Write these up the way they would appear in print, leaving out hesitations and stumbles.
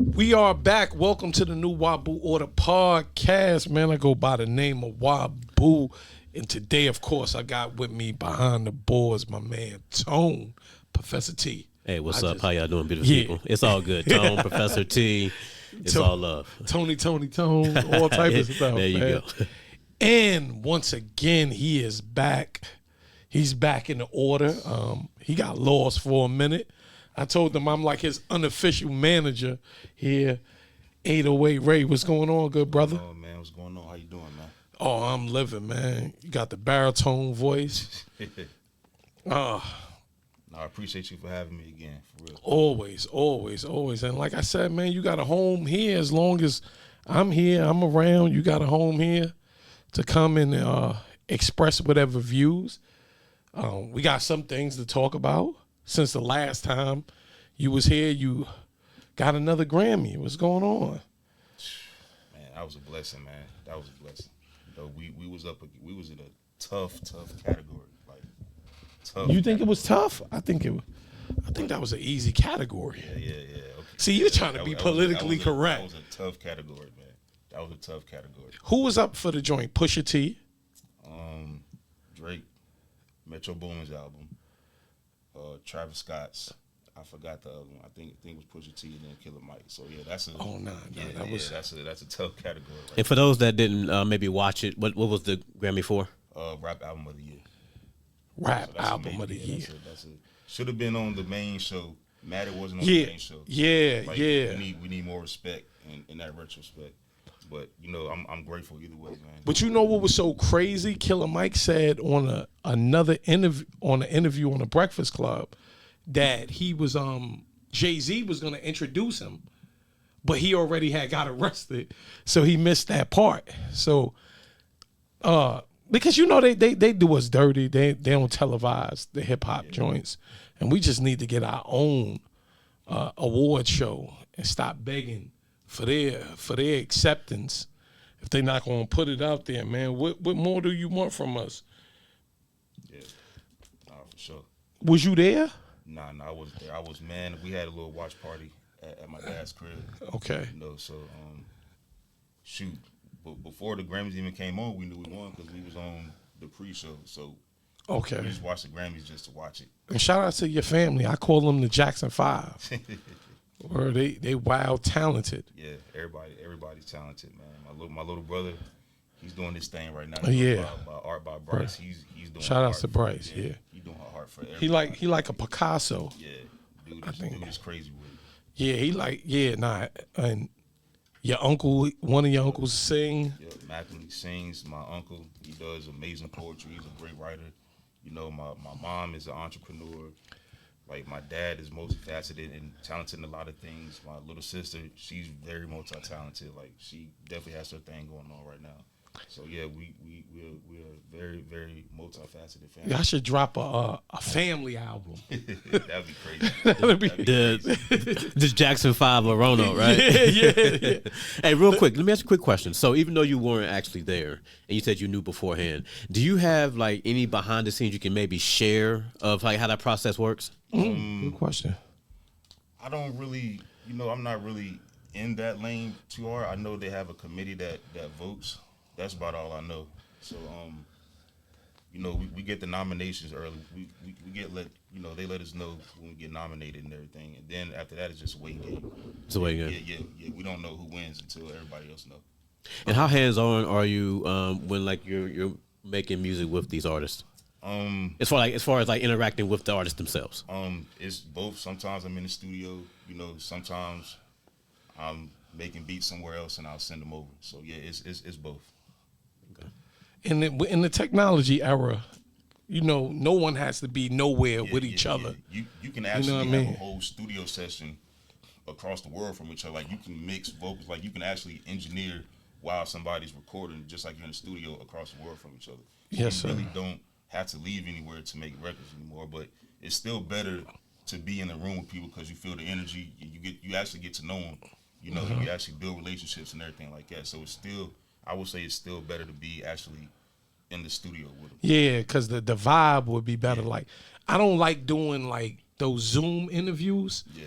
We are back. Welcome to the new Wabu Order Podcast. Man, I go by the name of Wabu. And today, of course, I got with me behind the boards my man, Tone, Professor T. Hey, what's up? How y'all doing, beautiful people? It's all good. Tone, Professor T, it's all love. Tony, Tone, all type of stuff, there you man. go. And once again, he is back. He's back in the order. He got lost for a minute. I told them I'm like his unofficial manager here. 808 Ray, what's going on, good brother? Oh, man, what's going on? How you doing, man? Oh, I'm living, man. You got the baritone voice. No, I appreciate you for having me again, for real. Always. And like I said, man, you got a home here. As long as I'm here, I'm around, you got a home here to come and express whatever views. We got some things to talk about. Since the last time you was here, you got another Grammy. What's going on? Man, that was a blessing, man. That was a blessing. You know, we was in a tough category. Like tough. You think it was tough? I think that was an easy category. Yeah. Okay. See, you're trying to be politically correct. That was a tough category, man. That was a tough category. Who was up for the joint? Pusha T? Drake, Metro Boomin's album. Travis Scott's. I forgot the other one. I think it was Pusha T and then Killer Mike. So yeah, that's a that's a tough category. Right? And for those that didn't maybe watch it, what was the Grammy for? Rap album of the year. Rap album of the year. Should have been on the main show. Mad it wasn't on the main show. Yeah. We need more respect in that retrospect. But you know, I'm grateful either way, man. But you know what was so crazy? Killer Mike said on another interview on the Breakfast Club that he was Jay-Z was gonna introduce him, but he already had got arrested, so he missed that part. So because you know they do us dirty. They don't televise the hip hop joints, and we just need to get our own award show and stop begging for their acceptance. If they're not gonna put it out there, man, what more do you want from us? Yeah, for sure. Was you there? Nah, I wasn't there. I was, man. We had a little watch party at my dad's crib. Okay. You know, so shoot. But before the Grammys even came on, we knew we won because we was on the pre-show. So okay, we just watched the Grammys just to watch it. And shout out to your family. I call them the Jackson 5. Or they wild talented. Yeah, everybody's talented, man. My little brother, he's doing this thing right now. By Art by Bryce. He's doing. Shout out to Bryce. Yeah. He's doing art for everybody. He like a Picasso. Yeah, dude is crazy with it. Yeah, and your uncle, one of your uncles sing. Yeah, Macklin sings. My uncle, he does amazing poetry. He's a great writer. You know, my mom is an entrepreneur. Like, my dad is multifaceted and talented in a lot of things. My little sister, she's very multi-talented. Like, she definitely has her thing going on right now. So, yeah, we're a very, very multifaceted family. Yeah, I should drop a family album. That'd be crazy. That'd be This Jackson 5 Lorono, right? Yeah. Hey, real quick, let me ask you a quick question. So even though you weren't actually there and you said you knew beforehand, do you have like any behind the scenes you can maybe share of like how that process works? Good question. I don't really, I'm not really in that lane too hard. I know they have a committee that votes. That's about all I know. So, we get the nominations early. We get they let us know when we get nominated and everything. And then after that, it's just a waiting game. It's a waiting game. Yeah. We don't know who wins until everybody else knows. And how hands-on are you when like you're making music with these artists? As far as interacting with the artists themselves. It's both. Sometimes I'm in the studio. Sometimes I'm making beats somewhere else and I'll send them over. So yeah, it's both. In the technology era, no one has to be nowhere with each other. You can actually have a whole studio session across the world from each other. Like, you can mix vocals. Like, you can actually engineer while somebody's recording, just like you're in the studio across the world from each other. Yes, you really don't have to leave anywhere to make records anymore. But it's still better to be in the room with people because you feel the energy. You actually get to know them. You actually build relationships and everything like that. So I would say it's still better to be actually in the studio with them. Yeah, because the vibe would be better. Yeah. Like, I don't like doing like those Zoom interviews. Yeah.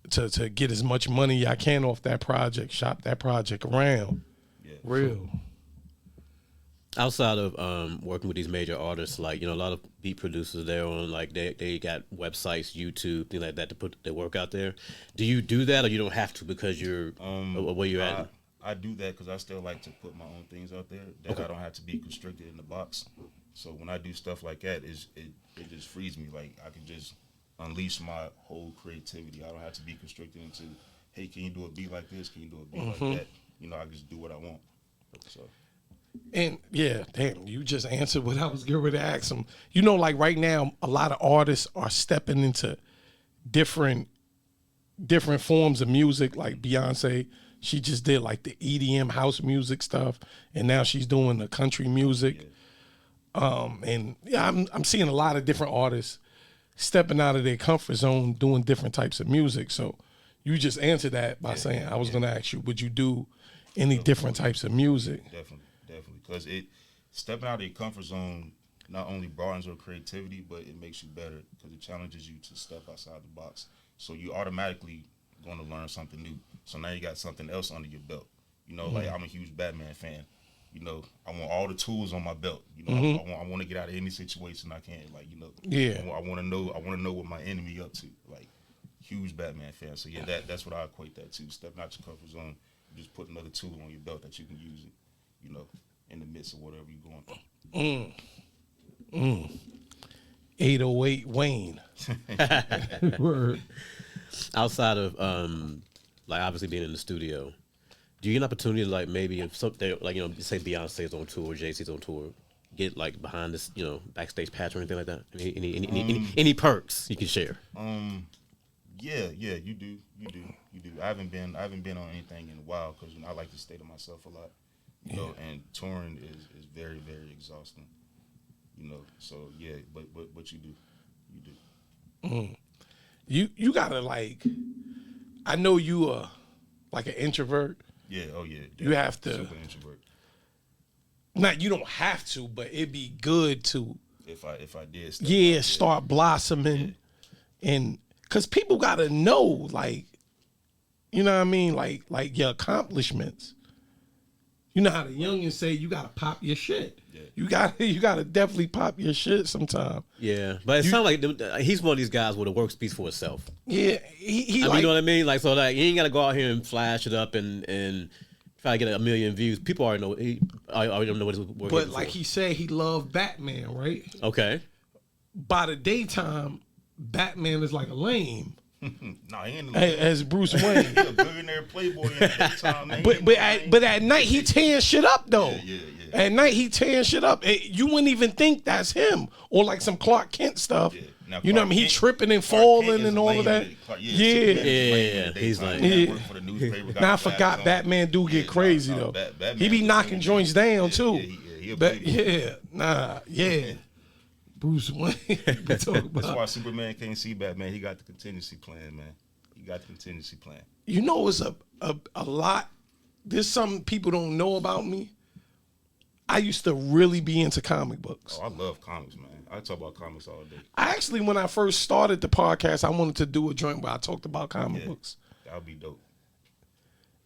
to get as much money I can off that project, shop that project around. Yeah. Real. Outside of working with these major artists, like, a lot of beat producers, they're on, like, they got websites, YouTube, things like that to put their work out there. Do you do that, or you don't have to because you're where you're at? I do that because I still like to put my own things out there that I don't have to be constricted in the box. So when I do stuff like that, it just frees me. Like, I can just unleash my whole creativity. I don't have to be constricted into, hey, can you do a beat like this? Can you do a beat like that? I can just do what I want. So. And yeah, damn, you just answered what I was getting ready to ask him. Like right now, a lot of artists are stepping into different forms of music. Like Beyonce, she just did like the EDM house music stuff, and now she's doing the country music. And yeah, I'm seeing a lot of different artists stepping out of their comfort zone, doing different types of music. So you just answered that by saying, I was going to ask you, would you do any different types of music? Definitely. Because stepping out of your comfort zone not only broadens your creativity, but it makes you better because it challenges you to step outside the box. So you automatically going to learn something new. So now you got something else under your belt. Like I'm a huge Batman fan. I want all the tools on my belt. I want to get out of any situation I can. Like, I want to know what my enemy up to. Like, huge Batman fan. So yeah, that's what I equate that to. Stepping out your comfort zone, just put another tool on your belt that you can use it. In the midst of whatever you're going through. 808 Wayne. Word. Outside of like obviously being in the studio, do you get an opportunity to, like, maybe if something like, say Beyonce's on tour, Jay-Z's on tour, get like behind this, backstage patch or anything like that? Any perks you can share? Yeah, you do. I haven't been on anything in a while because I like to stay to myself a lot. And touring is very, very exhausting. So yeah, but you do. You gotta, like, I know you are like an introvert. Yeah, oh yeah. You have to. Super introvert. Not, you don't have to, but it'd be good to. If I did. Start blossoming, and because people gotta know, like, you know what I mean, like your accomplishments. You know how the youngins say you gotta pop your shit. Yeah. You gotta definitely pop your shit sometime. Yeah, but it sounds like he's one of these guys where the work speaks for itself. Yeah, he I like, mean, you know what I mean? Like, so like, you ain't gotta go out here and flash it up and try to get 1 million views. People already know. I already know what his work. But like he said, he loved Batman, right? Okay. By the daytime, Batman is like a lame. No, he ain't as Bruce Wayne. He a billionaire playboy in the daytime, man. But at night he tearing shit up though. Yeah. At night he tearing shit up. You wouldn't even think that's him, or like some Clark Kent stuff. Yeah. Now, you know what I mean? He tripping and falling and all of that. Yeah. He's like, for the newspaper. Now I forgot Batman do get crazy though. He be knocking joints down too. Bruce Wayne. That's why Superman can't see Batman. He got the contingency plan, man. You know, it's a lot. There's something people don't know about me. I used to really be into comic books. Oh, I love comics, man. I talk about comics all day. I actually, when I first started the podcast, I wanted to do a joint where I talked about comic books. That would be dope.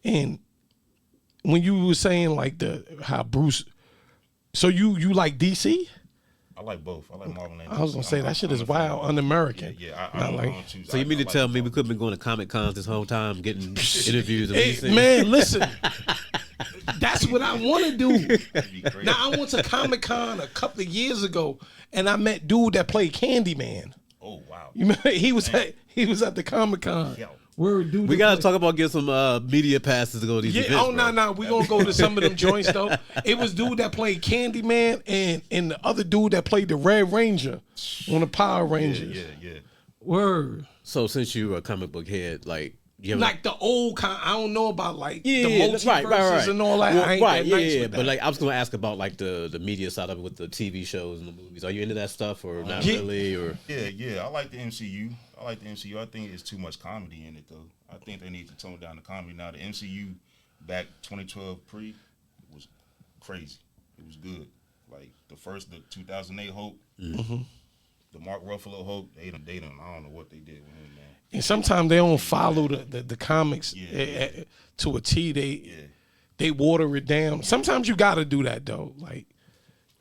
And when you were saying like how Bruce, so you like DC? I like both. I like Marvel and DC. I was gonna say that shit is wild, un-American. Yeah. I don't choose. So you mean to tell me we could have been going to Comic Cons this whole time, getting interviews? And man, listen, that's what I want to do. Now I went to Comic Con a couple of years ago, and I met dude that played Candyman. Oh wow! You remember he was at the Comic Con. We gotta talk about getting some media passes to go to these events. Oh no, we gonna go to some of them joints though. It was dude that played Candyman and the other dude that played the Red Ranger on the Power Rangers. Yeah. Word. So since you're a comic book head, like like the old kind, I don't know about like the multiverses and all that. Well, I ain't that nice with that. But like I was gonna ask about like the media side of it with the TV shows and the movies. Are you into that stuff or not really? Or yeah, I like the MCU. I think it's too much comedy in it though. I think they need to tone down the comedy now. The MCU back 2012 was crazy. It was good. Like the 2008 Hope. Mm-hmm. the Mark Ruffalo Hulk, they done. I don't know what they did with him, man. And sometimes they don't follow the comics to a T. They water it down. Sometimes you got to do that though. Like,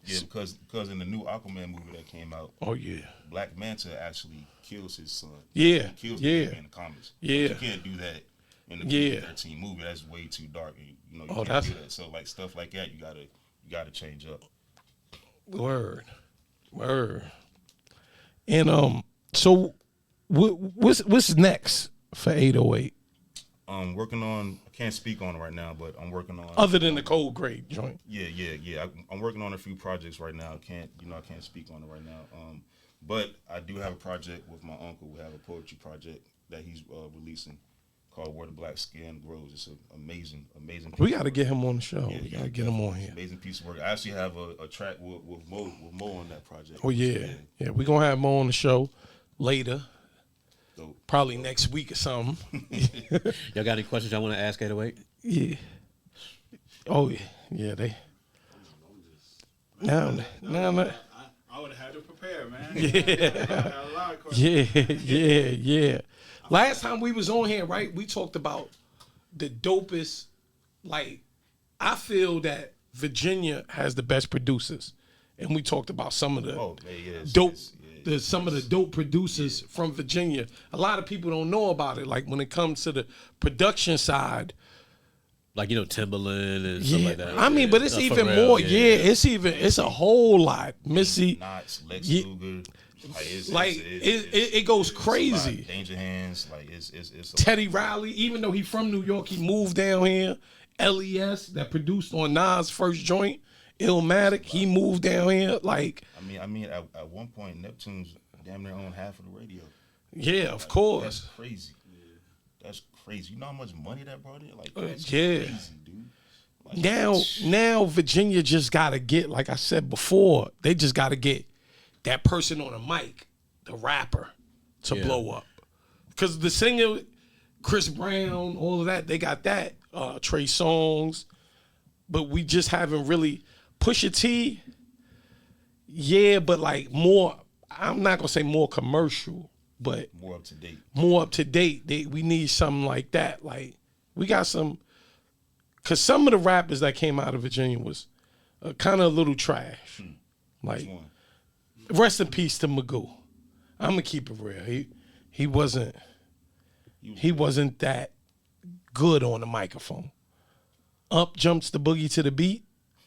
yeah, because in the new Aquaman movie that came out, Black Manta actually kills his son. Yeah, he kills him in the comics. Yeah, but you can't do that in the PG-13 movie. That's way too dark. You can't do that. So like stuff like that, you gotta change up. Word. And so what's next for 808? I'm working on. I can't speak on it right now, but I'm working on. Other than the Cold Grade joint. Yeah. I'm working on a few projects right now. I can't speak on it right now. But I do have a project with my uncle. We have a poetry project that he's releasing called "Where the Black Skin Grows." It's an amazing piece. We got to get him on the show. Yeah, we got to get him on here. Amazing piece of work. I actually have a track with Mo on that project. Oh yeah. We're gonna have Mo on the show later. Dope. Probably next week or something. Y'all got any questions y'all want to ask 808? Yeah. Oh yeah. They. Now. I would have had to prepare, man. Yeah. I had a lot of questions. Yeah. Last time we was on here, right? We talked about the dopest. Like, I feel that Virginia has the best producers, and we talked about some of the dope. Some of the dope producers from Virginia. A lot of people don't know about it. Like when it comes to the production side, like Timberland and stuff like that. I mean, but it's even more. It's a whole lot. Missy, Knots, Lex Luger, it goes crazy. Danger Hands, like it's Teddy Riley, even though he's from New York, he moved down here. LES that produced on Nas' first joint, Illmatic, he moved down here. Like, I mean, at one point, Neptune's damn near owned half of the radio. Yeah, of course. That's crazy. That's crazy. You know how much money that brought in? Like, that's crazy, dude. Like, now Virginia just gotta get, like I said before, they just gotta get that person on the mic, the rapper, to blow up. Because the singer, Chris Brown, all of that, they got that. Trey Songz, but we just haven't really. Pusha T, but like more. I'm not gonna say more commercial, but more up to date. More up to date. We need something like that. Like we got some, cause some of the rappers that came out of Virginia was kind of a little trash. Like, rest in peace to Magoo. I'm gonna keep it real. He wasn't that good on the microphone. Up jumps the boogie to the beat.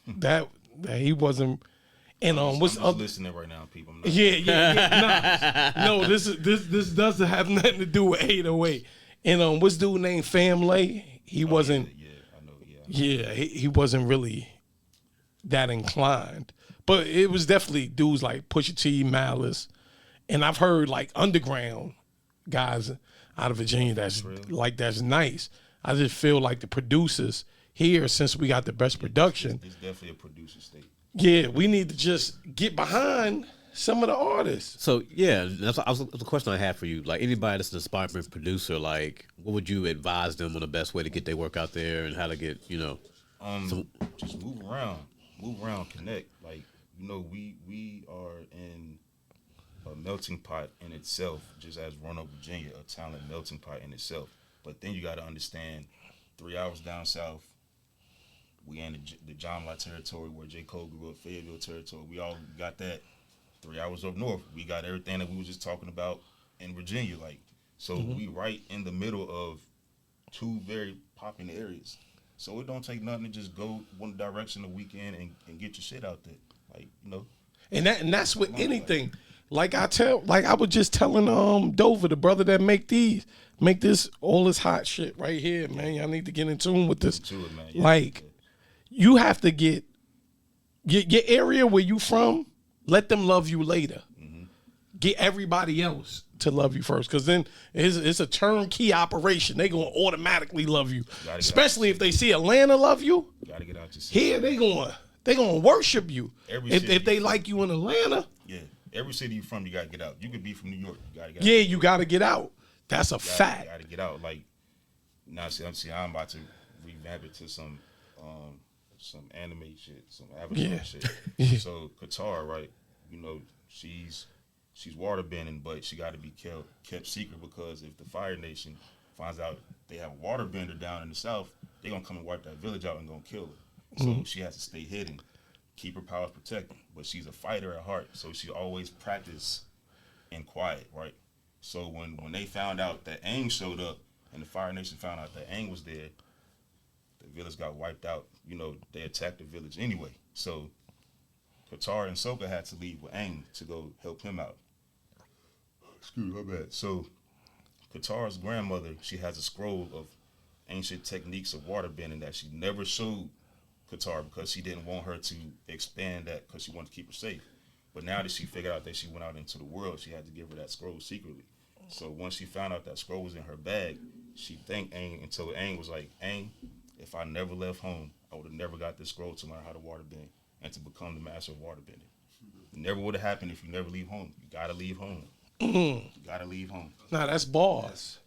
That he wasn't. And what's I'm just listening right now, people. No, this doesn't have nothing to do with 808. And what's dude named Famlay? He wasn't. Yeah, I know. Yeah, he wasn't really that inclined. But it was definitely dudes like Pusha T, Malice, and I've heard like underground guys out of Virginia that's nice. I just feel like the producers here, since we got the best production, it's definitely a producer state. Yeah, we need to just get behind some of the artists. So that's the question I had for you. Like anybody that's an aspiring producer, like what would you advise them on the best way to get their work out there and how to get just move around, connect. Like we are in a melting pot in itself, just as Roanoke, Virginia, a talent melting pot in itself. But then you got to understand, 3 hours down south, we in the John Lott territory where J. Cole grew up, Fayetteville territory. We all got that. 3 hours up north, we got everything that we was just talking about in Virginia. Like, so we right in the middle of two very popular areas. So it don't take nothing to just go one direction a weekend and get your shit out there. Like, And that's with anything. Like I was just telling Dover, the brother that make this all this hot shit right here, man. Y'all need to get in tune with this. You have to get your area where you from, let them love you later. Get everybody else to love you first, because then it's a turnkey operation. They gonna automatically love you, especially if they see Atlanta love you. Gotta get out your here. They gonna worship you. If they like you in Atlanta. Yeah. Every city you from, you gotta get out. You could be from New York, you gotta get out. Yeah, you gotta get out. That's a fact. You gotta get out. Like, now I'm about to revamp it to some anime shit, some Avatar shit. So Qatar, right? She's she's water bending, but she got to be kept secret because if the Fire Nation finds out they have a water bender down in the South, they're going to come and wipe that village out and going to kill her. So she has to stay hidden, keep her powers protected. But she's a fighter at heart, so she always practice in quiet, right? So when they found out that Aang showed up and the Fire Nation found out that Aang was there, the village got wiped out. You know, they attacked the village anyway. So Katara and Sokka had to leave with Aang to go help him out. Excuse me, my bad. So Katara's grandmother, she has a scroll of ancient techniques of water bending that she never showed Katara because she didn't want her to expand that because she wanted to keep her safe. But now that she figured out that she went out into the world, she had to give her that scroll secretly. So once she found out that scroll was in her bag, she thanked Aang until Aang was like, Aang, if I never left home, I would have never got this scroll to learn how to water bend and to become the master of water bending. It never would have happened if you never leave home. You gotta leave home. You gotta leave home. Nah, that's bars.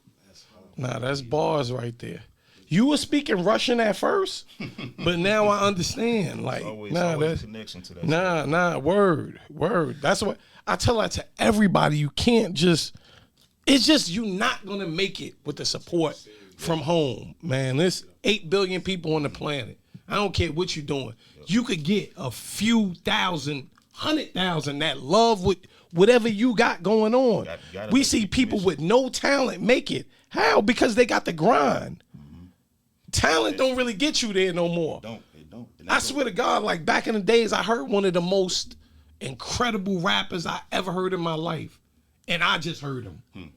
Nah, that's bars right there. You were speaking Russian at first, but now I understand. Like, Always that's a connection to that. word. That's what I tell that to everybody. You can't just. It's just you not gonna make it with the support from home, man. There's 8 billion people on the planet. I don't care what you're doing. You could get a few thousand, 100,000 that love with whatever you got going on. We see people with no talent make it. How? Because they got the grind. Talent don't really get you there no more. It don't. I swear to God, like back in the days, I heard one of the most incredible rappers I ever heard in my life. And I just heard him.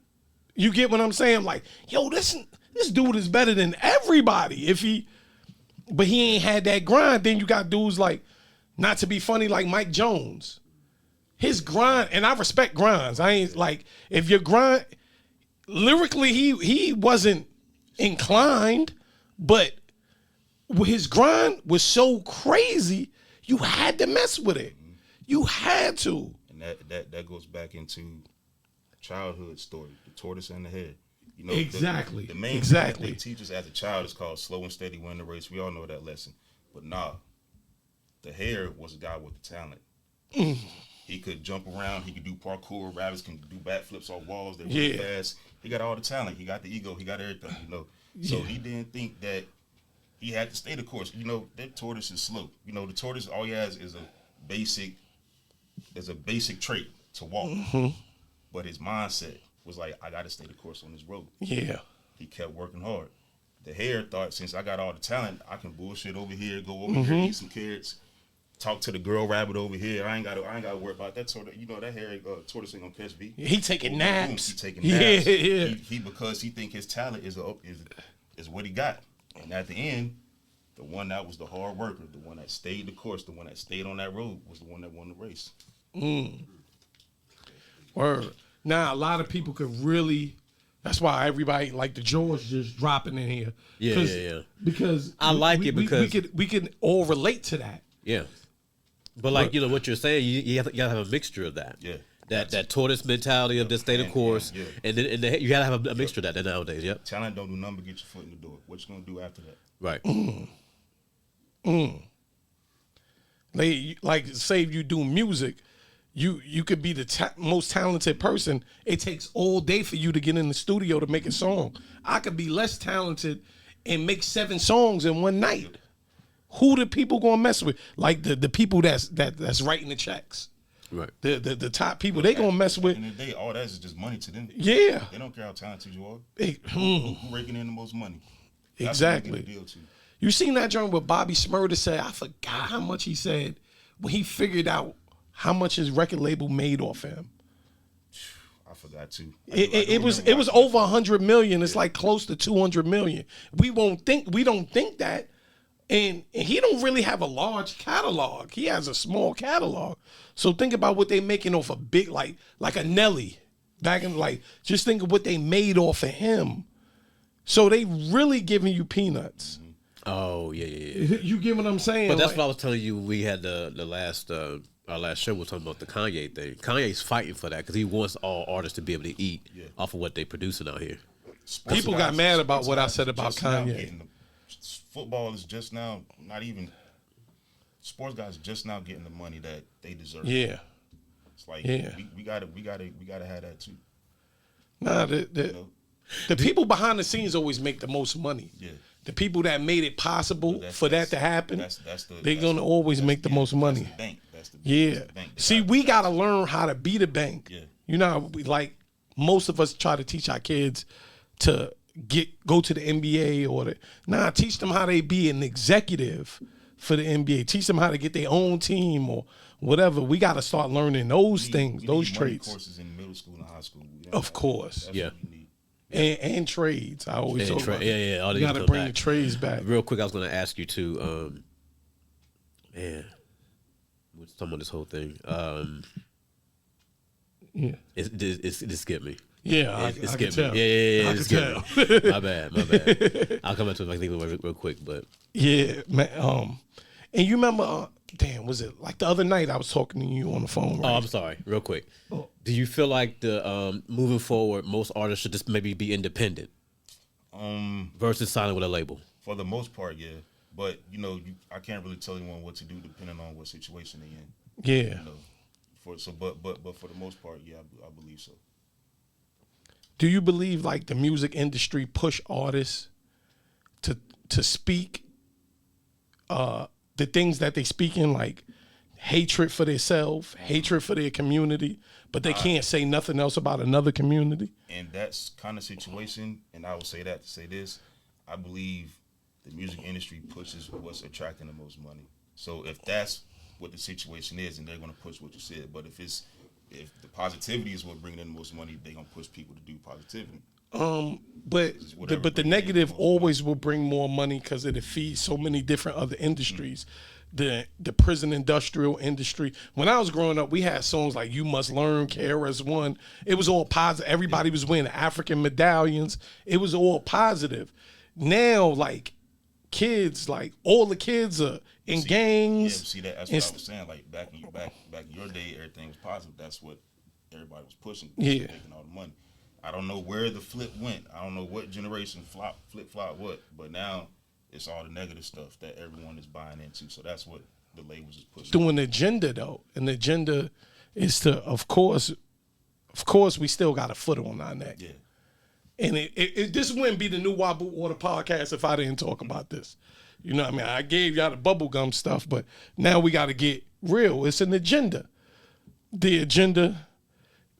You get what I'm saying? Like, yo, this dude is better than everybody. But he ain't had that grind. Then you got dudes like, not to be funny, like Mike Jones. His grind, and I respect grinds. I ain't like, if your grind, lyrically, he wasn't inclined, but his grind was so crazy, you had to mess with it. You had to. And that goes back into childhood story, the tortoise and the hare. You know, exactly. The main thing that they teach us as a child is called slow and steady win the race. We all know that lesson. But the hare was a guy with the talent. He could jump around. He could do parkour. Rabbits can do backflips off walls. They're really fast. He got all the talent. He got the ego. He got everything, you know. So he didn't think that he had to stay the course. You know, that tortoise is slow. You know, the tortoise, all he has is a basic trait to walk. But his mindset was like, I got to stay the course on this road. Yeah. He kept working hard. The hare thought, since I got all the talent, I can bullshit over here, go over here, eat some carrots, talk to the girl rabbit over here. I ain't got to worry about that. You know, that hare tortoise ain't gonna catch me. He taking naps. He taking naps. Yeah. He because he think his talent is what he got. And at the end, the one that was the hard worker, the one that stayed the course, the one that stayed on that road was the one that won the race. Word. Now a lot of people could really. That's why everybody like the George just dropping in here. Yeah. Because I like it because we can all relate to that. Yeah. But like, you know, what you're saying, you gotta have a mixture of that. Yeah. That tortoise mentality of the state of course. And then you gotta have a mixture of that nowadays. Yep. Talent don't do nothing but get your foot in the door. What you gonna do after that? Right. Like say if you do music, you could be the most talented person. It takes all day for you to get in the studio to make a song. I could be less talented and make 7 songs in one night. Who the people gonna mess with? Like the people that's writing the checks. Right. The top people they gonna mess with. In the day, all that is just money to them. Yeah. They don't care how talented you are. Who raking in the most money? That's exactly. Deal to. You seen that joint where Bobby Shmurda said, I forgot how much he said when he figured out how much his record label made off him. I forgot too. It was over 100 million. It's like close to 200 million. We don't think that. And he don't really have a large catalog. He has a small catalog. So think about what they making off a big, like a Nelly. Back in just think of what they made off of him. So they really giving you peanuts. Oh, yeah. You get what I'm saying? But that's what I was telling you. We had the last, our last show was talking about the Kanye thing. Kanye's fighting for that because he wants all artists to be able to eat off of what they producing out here. People got mad about what I said about Kanye. Football is just now sports guys just now getting the money that they deserve. Yeah. It's like Yeah. we gotta have that too. Nah, You know? the people behind the scenes always make the most money. Yeah. The people that made it possible for that to happen, they're gonna that's always make the most money. That's the bank. That's the Yeah. bank. See, we gotta learn how to be the bank. Yeah. You know, how like most of us try to teach our kids to go to the NBA teach them how they be an executive for the NBA. Teach them how to get their own team or whatever. We got to start learning those things, those traits. Courses in middle school and high school. Of course. That's Yeah. what we need. And trades. I always talk about. Yeah. All You these got to go bring back. the trades back. Real quick, I was going to ask you too. Man, we're talking about this whole thing. Yeah. It skipped me. Yeah, I It can skipped tell. me. Yeah. I It can skipped tell. me. My bad. I'll come back to it if I think of it real quick. But Yeah, man. And you remember, was it like the other night I was talking to you on the phone, right? oh, I'm sorry. Real quick, do you feel like the moving forward, most artists should just maybe be independent versus signing with a label? For the most part, yeah. But I can't really tell anyone what to do depending on what situation they're in. Yeah. But for the most part, yeah, I believe so. Do you believe like the music industry push artists to speak the things that they speak in, like hatred for themselves, hatred for their community, but they can't say nothing else about another community? And that's kind of situation, and I will say that to say this, I believe the music industry pushes what's attracting the most money. So if that's what the situation is, and they're going to push what you said. But if the positivity is what bringing in the most money, they're going to push people to do positivity. But the negative always will bring more money because it feeds so many different other industries. The prison industrial industry. When I was growing up, we had songs like "You Must Learn," KRS-One. It was all positive. Everybody was wearing African medallions. It was all positive. Now, like kids, like all the kids are in gangs. Yeah, see that's what I was saying. Like back in your day, everything was positive. That's what everybody was pushing. Yeah. Making all the money. I don't know where the flip went. I don't know what generation flip-flop what, but now it's all the negative stuff that everyone is buying into. So that's what the labels is pushing. Doing the agenda though, and the agenda is to, of course, we still got a foot on our neck. Yeah. And this wouldn't be the new Wabu Order Podcast if I didn't talk about this. You know what I mean? I gave y'all the bubblegum stuff, but now we got to get real. It's an agenda. The agenda,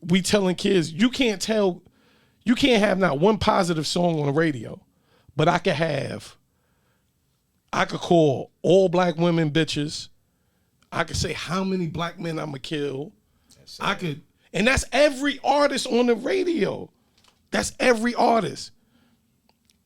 we telling kids, you can't have not one positive song on the radio, but I could call all black women bitches. I could say how many black men I'm going to kill. And that's every artist on the radio. That's every artist.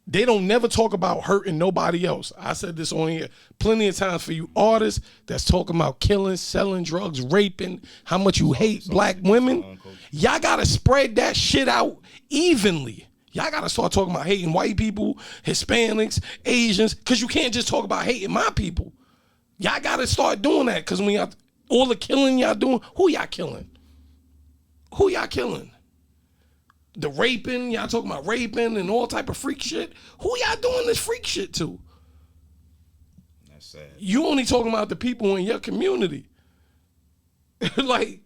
They don't never talk about hurting nobody else. I said this on here plenty of times for you artists that's talking about killing, selling drugs, raping, how much you hate black women. Y'all got to spread that shit out evenly. Y'all got to start talking about hating white people, Hispanics, Asians, because you can't just talk about hating my people. Y'all got to start doing that because when y'all, all the killing y'all doing, who y'all killing? Who y'all killing? The raping, y'all talking about raping and all type of freak shit. Who y'all doing this freak shit to? That's sad. You only talking about the people in your community. Like,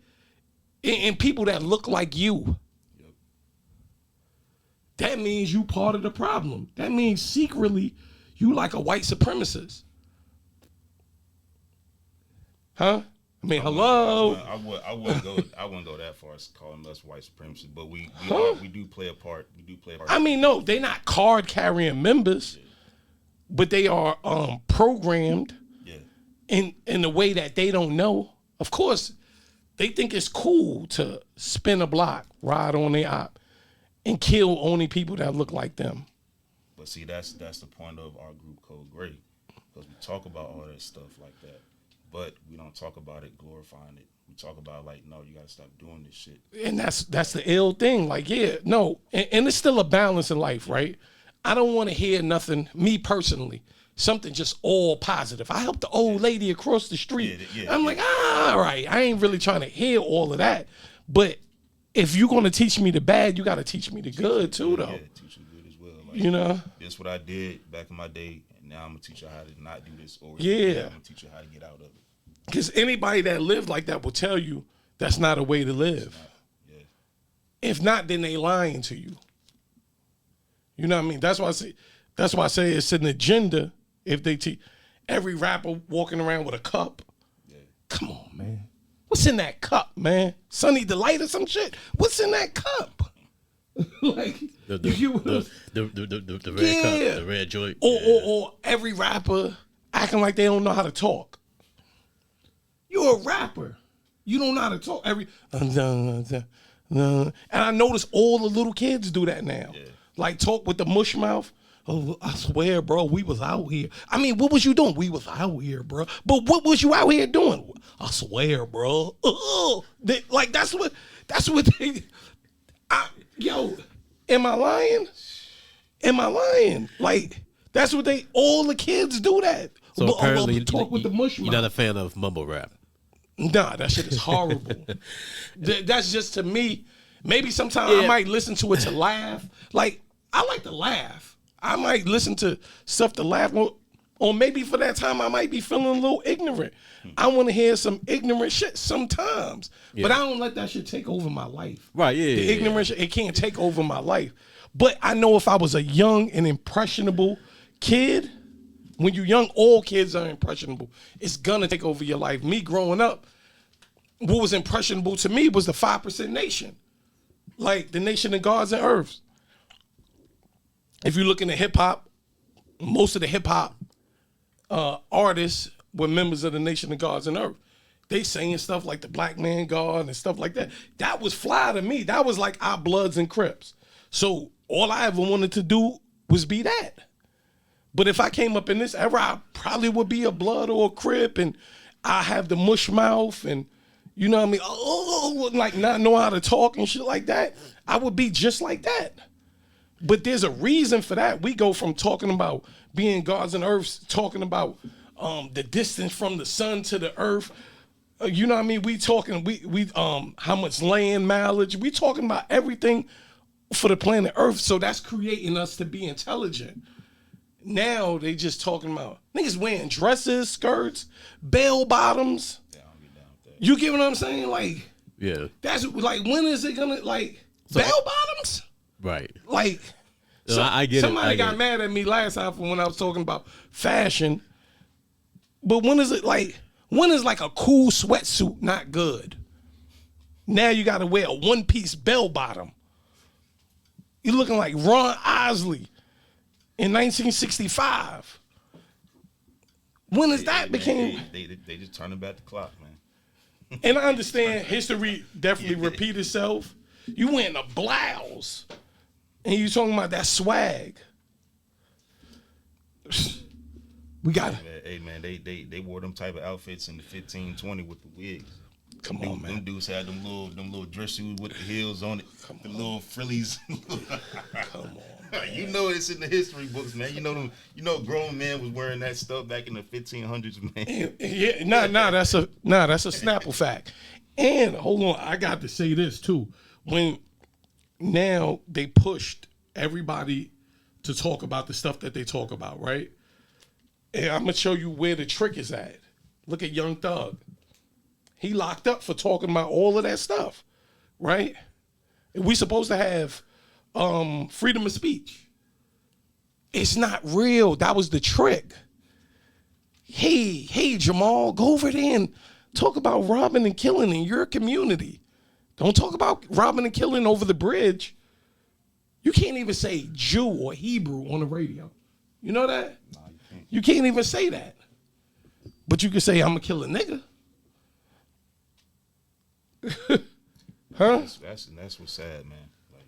and people that look like you. Yep. That means you part of the problem. That means secretly you like a white supremacist. Huh? I mean, hello. I wouldn't go that far as calling us white supremacists, but we do play a part. We do play a part. I mean, no, they're not card carrying members, but they are programmed in the way that they don't know. Of course, they think it's cool to spin a block, ride on their op, and kill only people that look like them. But see, that's the point of our group Code Gray, because we talk about all that stuff like that. But we don't talk about it glorifying it. We talk about like, no, you gotta stop doing this shit. And that's the ill thing. Like, yeah, no, and it's still a balance in life, right? I don't want to hear nothing, me personally, something just all positive. I helped the old lady across the street. I'm like, all right, I ain't really trying to hear all of that. But if you're gonna teach me the bad, you gotta teach me the good too, though. Yeah, teach you good as well. Like, you know, this what I did back in my day, and now I'm gonna teach you how to not do this, or yeah, I'm gonna teach you how to get out of it. Because anybody that lived like that will tell you That's not a way to live. Yeah. If not, then they lying to you. You know what I mean? That's why I say it's an agenda. If they teach every rapper walking around with a cup, come on, man. What's in that cup, man? Sunny Delight or some shit? What's in that cup? Like the red yeah. cup, the red joint. Or every rapper acting like they don't know how to talk. You're a rapper. You don't know how to talk. And I notice all the little kids do that now. Yeah. Like talk with the mush mouth. Oh, I swear, bro, we was out here. I mean, what was you doing? We was out here, bro. But what was you out here doing? I swear, bro. Like that's what they. Yo, am I lying? Am I lying? Like that's what all the kids do that. So apparently, talk with the mush mouth. You're not a fan of mumble rap. Nah, that shit is horrible. That's just to me. Maybe sometimes I might listen to it to laugh. Like I like to laugh. I might listen to stuff to laugh, or maybe for that time I might be feeling a little ignorant. I want to hear some ignorant shit sometimes, but I don't let that shit take over my life. Right? Yeah. The ignorant shit, it can't take over my life. But I know if I was a young and impressionable kid, when you're young, all kids are impressionable. It's gonna take over your life. Me growing up, what was impressionable to me was the 5% Nation, like the Nation of Gods and Earths. If you look into hip hop, most of the hip hop artists were members of the Nation of Gods and Earth. They saying stuff like the Black Man God and stuff like that. That was fly to me. That was like our Bloods and Crips. So all I ever wanted to do was be that. But if I came up in this era, I probably would be a Blood or a Crip, and I have the mush mouth, and you know what I mean? Oh, like not know how to talk and shit like that. I would be just like that. But there's a reason for that. We go from talking about being gods and earths, talking about the distance from the sun to the earth. You know what I mean? We talking how much land mileage. We talking about everything for the planet Earth. So that's creating us to be intelligent. Now they just talking about niggas wearing dresses, skirts, bell bottoms. Yeah, I'll be down with that. You get what I'm saying? Like, Yeah. that's like, when is it gonna bell bottoms? Right. Like, No, I get it. somebody got mad at me last time for when I was talking about fashion. But when is like a cool sweatsuit not good? Now you got to wear a one-piece bell bottom. You're looking like Ron Isley in 1965. When is that became? They just turning back the clock, man. And I understand history definitely repeat itself. You wearing a blouse, and you talking about that swag. We got it. Hey man, they wore them type of outfits in the 15-20 with the wigs. Come on, man. Them dudes had them little dress shoes with the heels on it, the little frillies. Come on. You know it's in the history books, man. You know grown men was wearing that stuff back in the 1500s, man. Yeah, that's a Snapple fact. And hold on, I got to say this too. When now they pushed everybody to talk about the stuff that they talk about, right? And I'm gonna show you where the trick is at. Look at Young Thug. He locked up for talking about all of that stuff, right? And we supposed to have freedom of speech. It's not real. That was the trick. Hey, Jamal, go over there and talk about robbing and killing in your community. Don't talk about robbing and killing over the bridge. You can't even say Jew or Hebrew on the radio. You know that? Nah, you can't. You can't even say that. But you can say, I'm going to kill a nigga. Huh? That's what's sad, man. Like,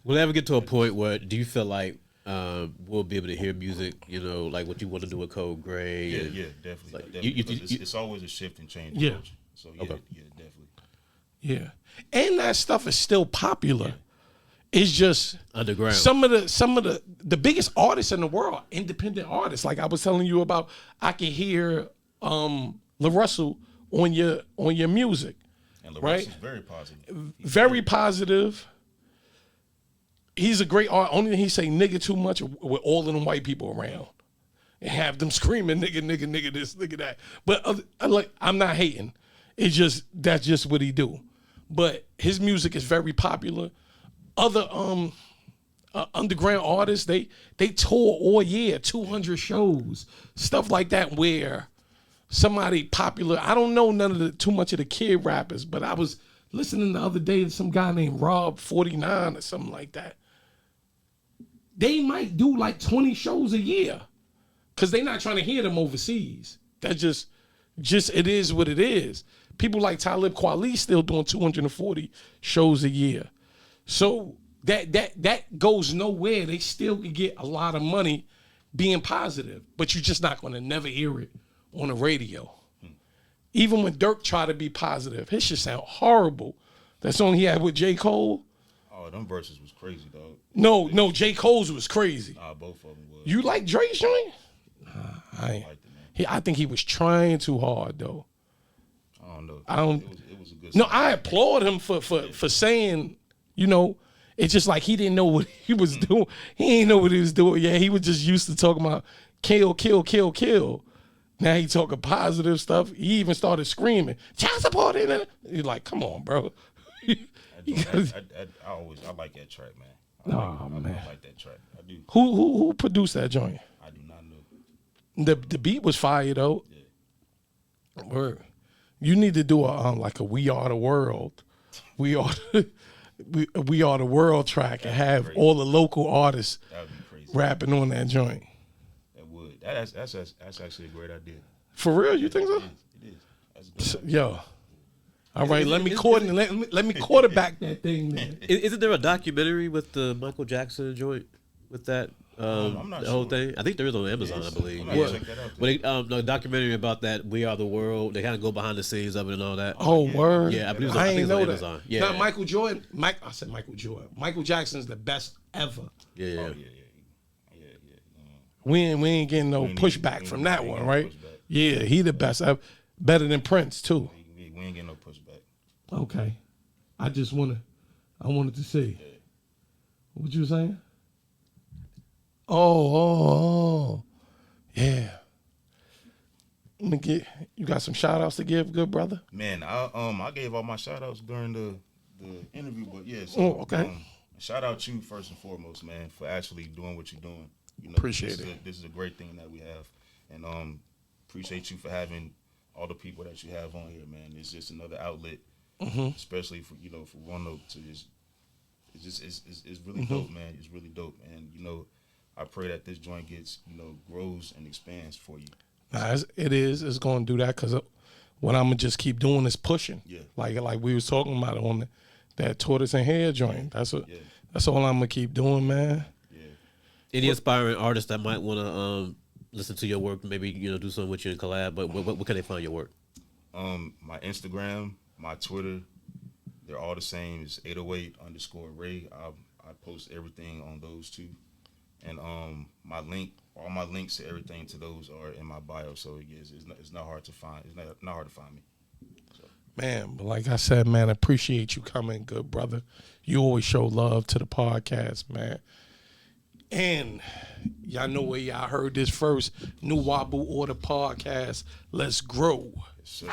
Will it ever get to a point where do you feel like we'll be able to hear music, like what you want to do with Code Gray? yeah, definitely. Like, it's always a shift and change. Yeah. Culture. So yeah, Okay. yeah, definitely. Yeah. And that stuff is still popular. It's just Underground. Some of the biggest artists in the world, independent artists. Like I was telling you about, I can hear La Russell on your music. And LaRusse Right? is very positive. Very positive. He's a great art. Only thing he say nigga too much with all of them white people around. And have them screaming nigga, nigga, nigga this, nigga that. But I'm not hating. That's just what he do. But his music is very popular. Other underground artists, they tour all year, 200 shows, stuff like that. Where somebody popular, I don't know too much of the kid rappers, but I was listening the other day to some guy named Rob 49 or something like that. They might do like 20 shows a year because they're not trying to hear them overseas. That's just it is what it is. People like Talib Kweli still doing 240 shows a year. So that goes nowhere. They still can get a lot of money being positive, but you're just not going to never hear it on the radio. Even when Dirk tried to be positive, his shit sound horrible. That song he had with J. Cole. Oh, them verses was crazy, dog. No, J. Cole's was crazy. Nah, both of them was. You like Drake's joint? I ain't. Liked it, man. I think he was trying too hard though. I don't know. I don't. It was a good No, song. I applaud him for saying, it's just like he didn't know what he was doing. He ain't know what he was doing. Yeah, he was just used to talking about kill, kill, kill, kill. Now he talking positive stuff. He even started screaming, child support. He's like, come on, bro. I like that track, man. I like that track. I do. Who produced that joint? I do not know. The beat was fire though. Yeah. Word. You need to do a We Are the World. We are the world track and have all the local artists That would be crazy. rapping on that joint. That would. That's actually a great idea. For real, you think so? It is. That's a good idea. Yo. All right, let me quarterback that thing then. Isn't there a documentary with the Michael Jackson joint with that? I'm not the whole sure. thing. I think there is on Amazon, Yes. I believe. I'm gonna check that out, But no documentary about that. We Are the World. They kind of go behind the scenes of it and all that. Oh, word. Yeah, I believe I I think ain't it's know on that. Amazon. Yeah. Not Michael Jordan. I said Michael Jordan. Michael Jackson's the best ever. Yeah. Oh, yeah. We ain't getting no We ain't pushback getting- from we that ain't one, getting right? pushback. Yeah, he the best ever. Better than Prince too. We ain't getting no pushback. Okay. I wanted to see. What you saying? Oh. Yeah. Let me you got some shout outs to give, good brother? Man, I gave all my shout outs during the interview, but yeah. So, Oh, okay. Shout out you first and foremost, man, for actually doing what you're doing. Appreciate it. This is a great thing that we have, and appreciate you for having all the people that you have on here, man. It's just another outlet, especially for for one to just. It's really dope, man. It's really dope, and I pray that this joint gets grows and expands for you. Nah, it is. It's going to do that because what I'm gonna just keep doing is pushing. Yeah. Like we was talking about on that tortoise and hair joint. That's all I'm gonna keep doing, man. Yeah. Any aspiring artists that might want to listen to your work, maybe do something with you in collab. But what can they find your work? My Instagram, my Twitter, they're all the same. It's 808_Ray. I post everything on those two, and all my links to everything to those are in my bio. So it's not hard to find. It's not hard to find me. So. Man, but like I said, man, I appreciate you coming, good brother. You always show love to the podcast, man. And y'all know where y'all heard this first. New Wabu Order Podcast. Let's grow. Yes, sir.